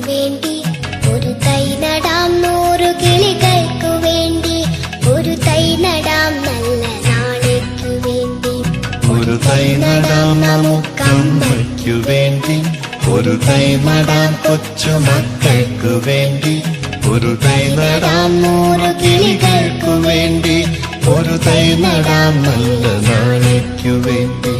വേണ്ടി ഒരു തൈ നടാം 100 കിളികൾക്കു വേണ്ടി ഒരു തൈ നടാം നല്ല നാളേക്കു വേണ്ടി ഒരു തൈ നടാം നമുക്കമ്മയ്ക്കു വേണ്ടി ഒരു തൈ നടാം കൊച്ചുമക്കൾക്കു വേണ്ടി ഒരു തൈ നടാം 100 കിളികൾക്കു വേണ്ടി ഒരു തൈ നടാം നല്ല നാളേക്കു വേണ്ടി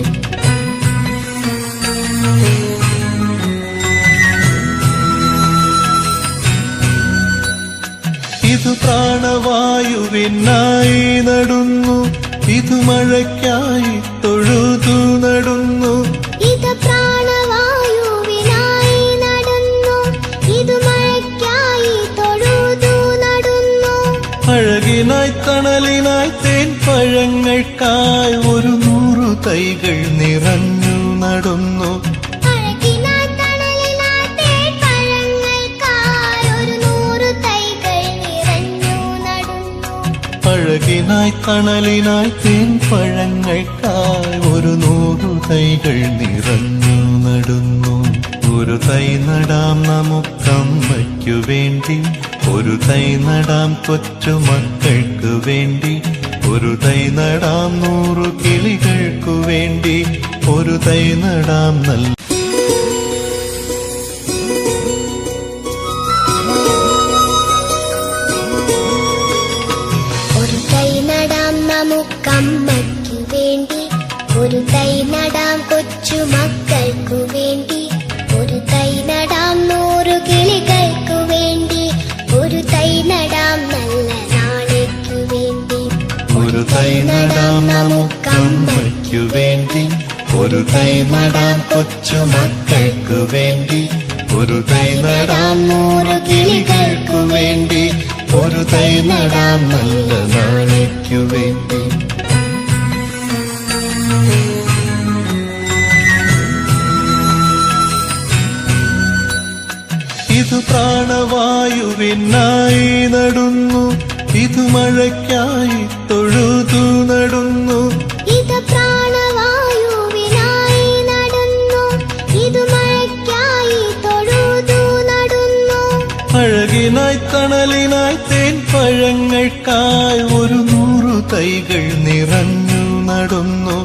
ഇത് പ്രാണവായുവിനായി നടുന്നു ഇത് മഴയ്ക്കായി തൊഴുതു നടുന്നു ഇത് പ്രാണവായുവിനായി നടുന്നു ഇത് മഴയ്ക്കായി തൊഴുതു നടുന്നു അഴകിനായി തണലിനായി തേൻ പഴങ്ങൾക്കായി 100 തൈകൾ നിറഞ്ഞു നടുന്നു അഴകിനായി തണലിനായി തേൻ പഴങ്ങൾക്കായി 100 തൈകൾ നിറഞ്ഞു നടുന്നു ഒരു തൈ നടാം നമുക്കമ്മയ്ക്കു വേണ്ടി ഒരു തൈ നടാം കൊച്ചുമക്കൾക്കു വേണ്ടി ഒരു തൈ നടാം 100 കിളികൾക്കു വേണ്ടി ഒരു തൈ നടാം നല്ല നമുക്കമ്മയ്ക്കു വേണ്ടി ഒരു തൈ നടാം കൊച്ചുമക്കൾക്കു വേണ്ടി ഒരു തൈ നടാം 100 കിളികൾക്കു വേണ്ടി ഒരു തൈ നടാം നല്ല നാളേക്കു വേണ്ടി ഒരു തൈ നടാം നമുക്കമ്മയ്ക്കു വേണ്ടി ഒരു തൈ നടാം കൊച്ചുമക്കൾക്കു വേണ്ടി ഒരു തൈ നടാം 100 കിളികൾക്കു വേണ്ടി ഒരു തൈ നടാം നല്ല നാളേക്കു വേണ്ടി ഇത് പ്രാണവായുവിനായി നടുന്നു ഇത് മഴയ്ക്കായി തൊഴുതു നടുന്നു ഇത് പ്രാണവായുവിനായി നടുന്നു ഇത് മഴയ്ക്കായി തൊഴുതു നടുന്നു അഴകിനായി തണലിനായി തേൻ പഴങ്ങൾക്കായി 100 തൈകൾ നിറഞ്ഞു നടുന്നു